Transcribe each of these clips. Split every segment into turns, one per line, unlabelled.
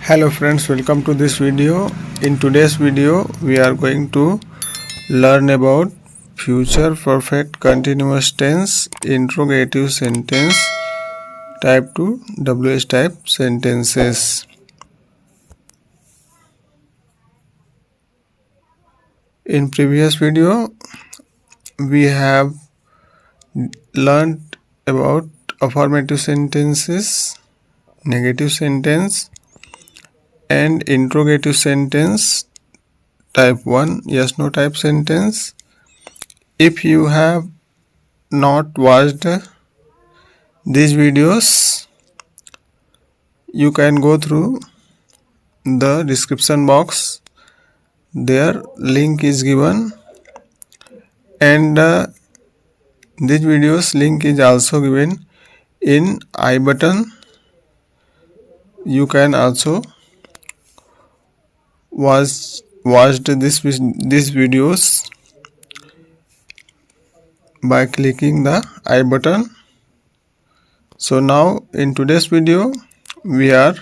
Hello friends, welcome to this video. In today's video we are going to learn about future perfect continuous tense interrogative sentence type 2 WH type sentences. In previous video we have learned about affirmative sentences, negative sentence and interrogative sentence type 1 yes no type sentence. If you have not watched these videos, you can go through the description box. There link is given, and these videos link is also given in I button. You can also watch these videos by clicking the I button. So now in today's video we are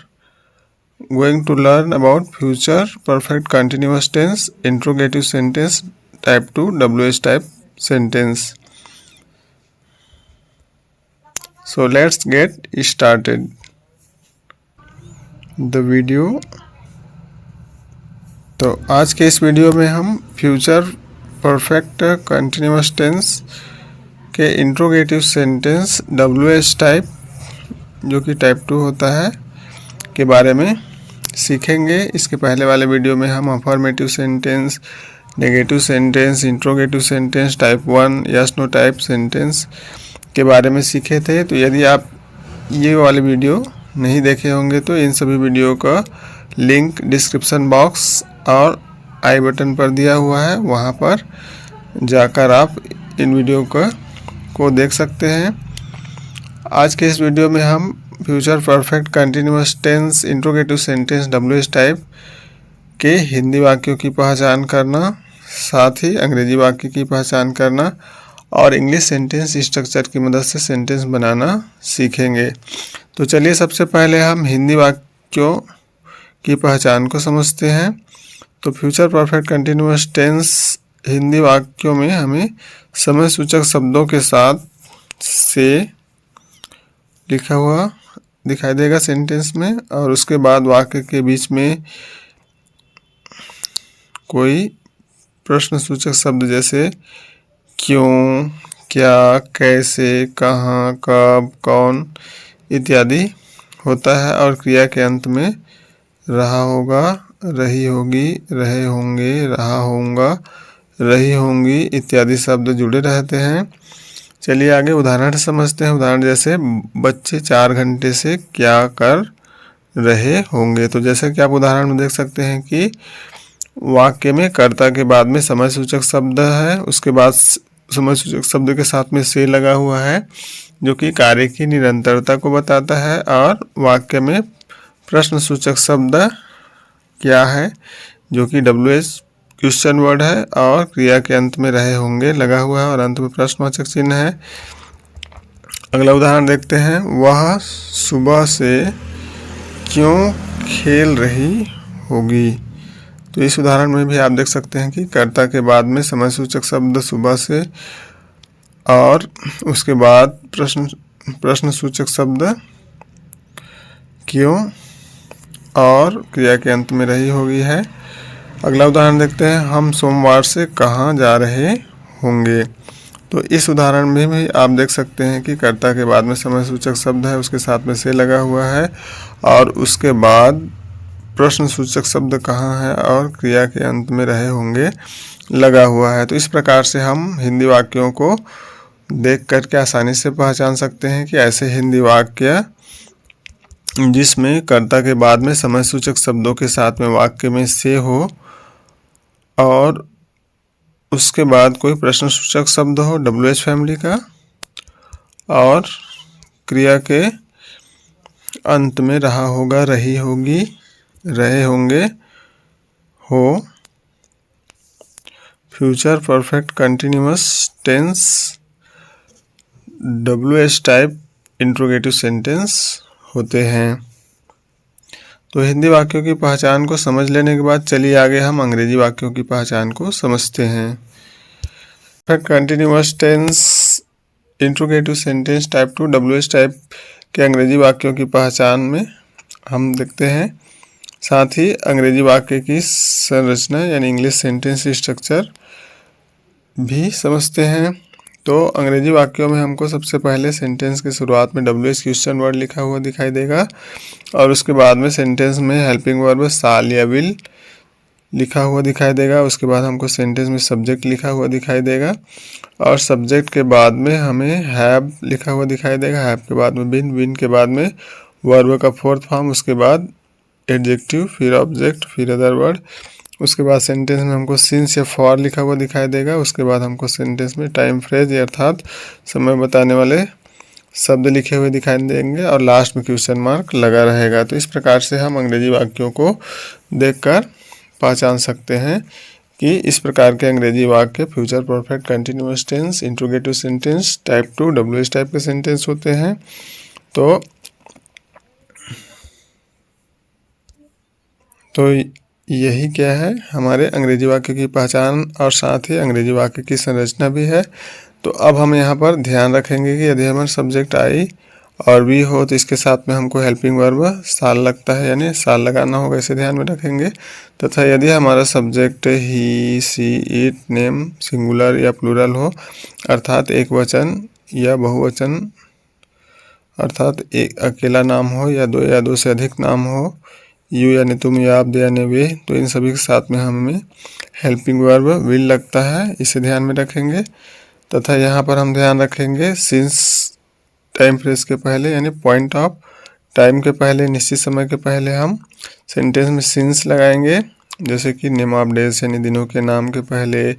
going to learn about future perfect continuous tense interrogative sentence type 2 WH type sentence. So let's get started the video. तो आज के इस video में हम future perfect continuous tense के interrogative sentence WH type जो कि type 2 होता है के बारे में सीखेंगे। इसके पहले वाले वीडियो में हम affirmative sentence, negative sentence, interrogative sentence type 1 yes no type sentence के बारे में सीखे थे। तो यदि आप ये वाले वीडियो नहीं देखे होंगे तो इन सभी वीडियो का लिंक डिस्क्रिप्शन बॉक्स और आई बटन पर दिया हुआ है, वहाँ पर जाकर आप इन वीडियो को देख सकते हैं। आज के इस वीडियो में हम future perfect continuous tense interrogative sentence WH type के हिंदी वाक्यों की पहचान करना, साथ ही अंग्रेजी वाक्य की पहचान करना और इंग्लिश सेंटेंस स्ट्रक्चर की मदद से सेंटेंस बनाना सीखेंगे। तो चलिए सबसे पहले हम हिंदी वाक्यों की पहचान को समझते हैं। तो future perfect continuous tense Hindi वाक्यों में हमें समय सूचक शब्दों के साथ से लिखा हुआ दिखाई देगा सेंटेंस में, और उसके बाद वाक्य के बीच में कोई प्रश्न सूचक शब्द जैसे क्यों, क्या, कैसे, कहाँ, कब, कौन इत्यादि होता है, और क्रिया के अंत में रहा होगा, रही होगी, रहे होंगे, रहा होगा, रही होंगी इत्यादि शब्द जुड़े रहते हैं। चलिए आगे उदाहरण समझते हैं। उदाहरण जैसे बच्चे 4 घंटे से क्या कर रहे होंगे। तो जैसे कि आप उदाहरण में देख सकते हैं कि वाक्य में कर्ता के बाद में समय सूचक शब्द है, उसके बाद समय सूचक शब्द के साथ में से लगा हुआ है जो कि कार्य की निरंतरता को बताता है, और वाक्य में प्रश्न सूचक शब्द क्या है जो कि WH क्वेश्चन वर्ड है, और क्रिया के अंत में रहे होंगे लगा हुआ है और अंत में प्रश्नवाचक चिन्ह है। अगला उदाहरण देखते हैं। वह सुबह से क्यों खेल रही होगी। तो इस उदाहरण में भी आप देख सकते हैं कि कर्ता के बाद में समय सूचक शब्द सुबह से और उसके बाद प्रश्न सूचक शब्द क्यों और क्रिया के अंत में रही होगी है। अगला उदाहरण देखते हैं। हम सोमवार से कहाँ जा रहे होंगे। तो इस उदाहरण में भी आप देख सकते हैं कि कर्ता के बाद में समय सूचक शब्द है, उसके साथ में से लगा हुआ है, और उसके बाद प्रश्न सूचक शब्द कहाँ है और क्रिया के अंत में रहे होंगे लगा हुआ है। तो इस प्रकार से हम हिंदी वाक्यों को देख करके आसानी से पहचान सकते हैं कि ऐसे हिंदी वाक्य जिसमें कर्ता के बाद में समय सूचक शब्दों के साथ में वाक्य में से हो और उसके बाद कोई प्रश्न सूचक शब्द हो WH फैमिली का, और क्रिया के अंत में रहा होगा, रही होगी, रहे होंगे हो। Future perfect continuous tense WH type interrogative sentence होते हैं। तो हिंदी वाक्यों की पहचान को समझ लेने के बाद चलिए आगे हम अंग्रेजी वाक्यों की पहचान को समझते हैं। Continuous tense, interrogative sentence, type 2, WH type के अंग्रेजी वाक्यों की पहचान में हम देखते हैं। साथ ही अंग्रेजी वाक्य की संरचना यानी इंग्लिश सेंटेंस स्ट्रक्चर भी समझते हैं। तो अंग्रेजी वाक्यों में हमको सबसे पहले सेंटेंस की शुरुआत में WH क्वेश्चन वर्ड लिखा हुआ दिखाई देगा और उसके बाद में सेंटेंस में हेल्पिंग वर्ब शाल या विल लिखा हुआ दिखाई देगा। उसके बाद हमको सेंटेंस में सब्जेक्ट लिखा हुआ दिखाई देगा और सब्जेक्ट के बाद में हमें हैव लिखा हुआ दिखाई देगा। हैव के बाद में बीन, बीन के बाद में वर्ब का फोर्थ फॉर्म, उसके बाद एडजेक्टिव, फिर ऑब्जेक्ट, फिर अदर वर्ड। उसके बाद सेंटेंस में हमको सिंस या फॉर लिखा हुआ दिखाई देगा। उसके बाद हमको सेंटेंस में टाइम फ्रेज अर्थात समय बताने वाले शब्द लिखे हुए दिखाई देंगे और लास्ट में क्वेश्चन मार्क लगा रहेगा। तो इस प्रकार से हम अंग्रेजी वाक्यों को देखकर पहचान सकते हैं कि इस प्रकार के अंग्रेजी वाक्य future perfect, continuous tense, interrogative sentence, type 2, WH type के सेंटेंस होते हैं। तो यही क्या है हमारे अंग्रेजी वाक्य की पहचान और साथ ही अंग्रेजी वाक्य की संरचना भी है। तो अब हम यहाँ पर ध्यान रखेंगे कि यदि हमारा सब्जेक्ट आई और वी हो तो इसके साथ में हमको हेल्पिंग वर्ब शाल लगता है यानी शाल लगाना होगा, इसे ध्यान में रखेंगे। तथा यदि हमारा subject he, she, it, name singular या प्लूरल हो अर्थात एक वचन या बहुवचन अर्थात एक अकेला नाम हो या दो से अधिक नाम हो, यू यानी तुम या आप, दे यानी वे, तो इन सभी के साथ में हमें हेल्पिंग वर्ब विल लगता है, इसे ध्यान में रखेंगे। तथा यहाँ पर हम ध्यान रखेंगे सिंस टाइम फ्रेज के पहले यानी पॉइंट ऑफ टाइम के पहले, निश्चित समय के पहले हम सेंटेंस में सिंस लगाएंगे। जैसे कि नेम ऑफ डेज यानी दिनों के नाम के पहले,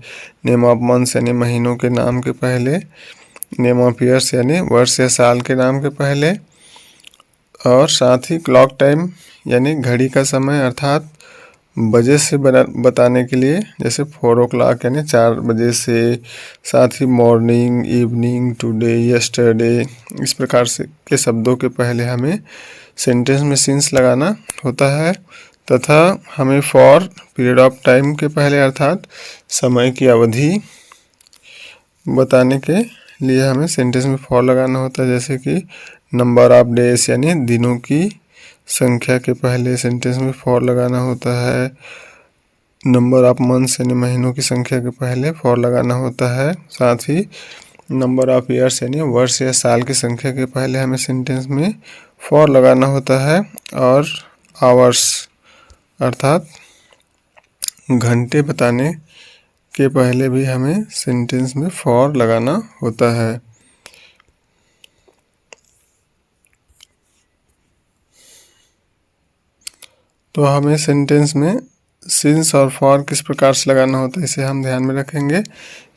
नेम ऑफ मंथ्स यानी महीनों के नाम के पहले, नेम ऑफ ईयर्स यानी वर्ष या साल के नाम के पहले, और साथ ही क्लॉक टाइम यानी घड़ी का समय अर्थात बजे से बताने के लिए, जैसे 4 o'clock यानी 4 बजे से। साथ ही मॉर्निंग, इवनिंग, टुडे, यस्टरडे, इस प्रकार से के शब्दों के पहले हमें सेंटेंस में सिंस लगाना होता है। तथा हमें फॉर पीरियड ऑफ टाइम के पहले अर्थात समय की अवधि बताने के लिए हमें सेंटेंस में फॉर लगाना होता है। जैसे कि नंबर ऑफ डेज यानी दिनों की संख्या के पहले सेंटेंस में फॉर लगाना होता है। नंबर ऑफ मंथ्स यानी महीनों की संख्या के पहले फॉर लगाना होता है। साथ ही नंबर ऑफ ईयर्स यानी वर्ष या साल की संख्या के पहले हमें सेंटेंस में फॉर लगाना होता है। और आवर्स अर्थात घंटे बताने के पहले भी हमें सेंटेंस में फॉर लगाना होता है। तो हमें सेंटेंस में सिंस और फॉर किस प्रकार से लगाना होता है इसे हम ध्यान में रखेंगे।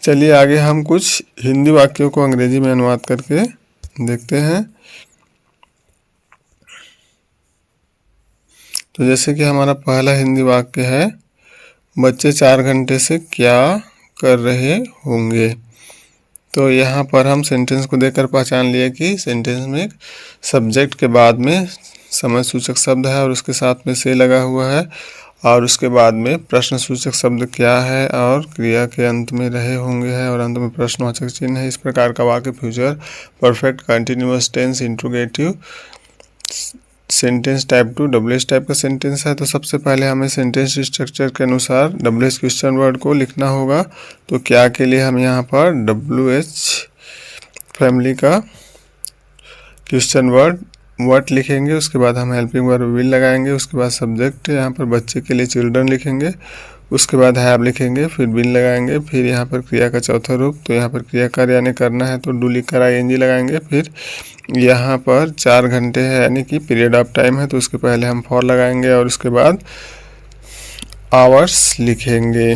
चलिए आगे हम कुछ हिंदी वाक्यों को अंग्रेजी में अनुवाद करके देखते हैं। तो जैसे कि हमारा पहला हिंदी वाक्य है, बच्चे 4 घंटे से क्या कर रहे होंगे। तो यहाँ पर हम सेंटेंस को देखकर पहचान लिए कि सेंटेंस में सब्जेक्ट के बाद में समय सूचक शब्द है और उसके साथ में से लगा हुआ है और उसके बाद में प्रश्न सूचक शब्द क्या है और क्रिया के अंत में रहे होंगे है और अंत में प्रश्नवाचक चिन्ह है। इस प्रकार का वाक्य future perfect, continuous tense, interrogative sentence, type 2, WH type का सेंटेंस है। तो सबसे पहले हमें सेंटेंस स्ट्रक्चर के अनुसार WH क्वेश्चन वर्ड को लिखना होगा। तो क्या के लिए हम यहाँ पर WH फैमिली का क्वेश्चन वर्ड व्हाट लिखेंगे। उसके बाद हम हेल्पिंग वर्ब विल लगाएंगे। उसके बाद सब्जेक्ट यहाँ पर बच्चे के लिए चिल्ड्रन लिखेंगे। उसके बाद हैव लिखेंगे, फिर बिन लगाएंगे। फिर यहाँ पर क्रिया का चौथा रूप, तो यहाँ पर क्रिया कार्य यानी करना है तो डू लिखकर ING लगाएंगे। फिर यहाँ पर 4 घंटे है यानी कि पीरियड ऑफ टाइम है तो उसके पहले हम फॉर लगाएंगे और उसके बाद आवर्स लिखेंगे।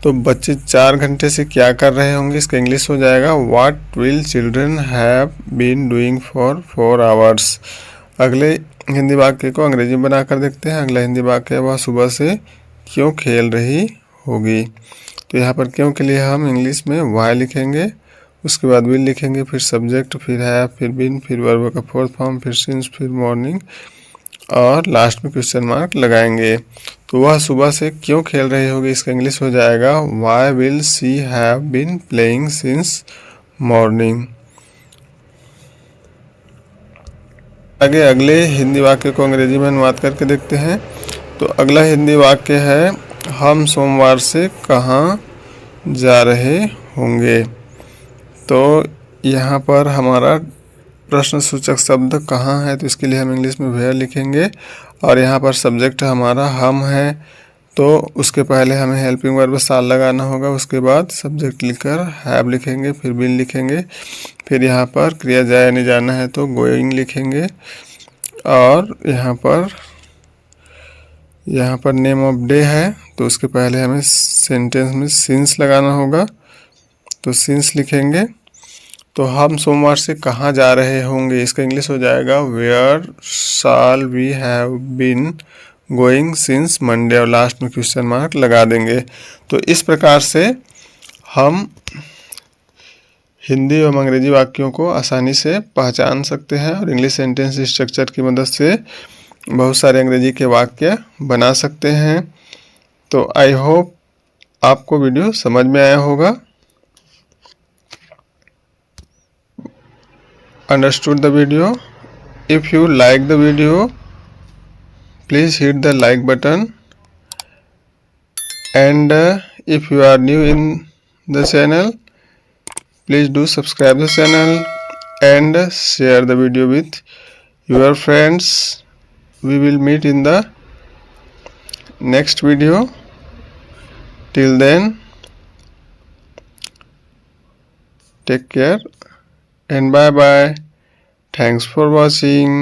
तो बच्चे 4 घंटे से क्या कर रहे होंगे, इसका इंग्लिश हो जाएगा what will children have been doing for 4 hours। अगले हिंदी वाक्य को अंग्रेजी में बनाकर देखते हैं। अगला हिंदी वाक्य है, वह सुबह से क्यों खेल रही होगी। तो यहाँ पर क्यों के लिए हम इंग्लिश में वाई लिखेंगे। उसके बाद विल लिखेंगे, फिर सब्जेक्ट, फिर हैव, फिर बीन, फिर वर्ब का फोर्थ फॉर्म, फिर सिंस, फिर मॉर्निंग और लास्ट में क्वेश्चन मार्क लगाएंगे। तो वह सुबह से क्यों खेल रही होगी, इसका इंग्लिश हो जाएगा why will she have been playing since morning. आगे अगले हिंदी वाक्य को अंग्रेजी में अनुवाद करके देखते हैं। तो अगला हिंदी वाक्य है, हम सोमवार से कहाँ जा रहे होंगे। तो यहाँ पर हमारा प्रश्न सूचक शब्द कहाँ है, तो इसके लिए हम इंग्लिश में वेयर लिखेंगे और यहाँ पर सब्जेक्ट हमारा हम है, तो उसके पहले हमें हेल्पिंग वर्ब साल लगाना होगा। उसके बाद सब्जेक्ट लिखकर हैव लिखेंगे, फिर बीन लिखेंगे, फिर यहाँ पर क्रिया जाए नहीं जाना है तो गोइंग लिखेंगे और यहाँ पर नेम ऑफ डे है तो उसके पहले हमें सेंटेंस में सिंस लगाना होगा, तो सिंस लिखेंगे। तो हम सोमवार से कहाँ जा रहे होंगे, इसका इंग्लिश हो जाएगा where shall we have been going since Monday और लास्ट में क्वेश्चन मार्क लगा देंगे। तो इस प्रकार से हम हिंदी एवं अंग्रेजी वाक्यों को आसानी से पहचान सकते हैं और इंग्लिश सेंटेंस स्ट्रक्चर की मदद से बहुत सारे अंग्रेजी के वाक्य बना सकते हैं। तो आई होप आपको वीडियो समझ में आया होगा। Understood the video? If you like the video, please hit the like button, and if you are new in the channel, please do subscribe the channel and share the video with your friends. We will meet in the next video. Till then, take care and bye bye. Thanks for watching.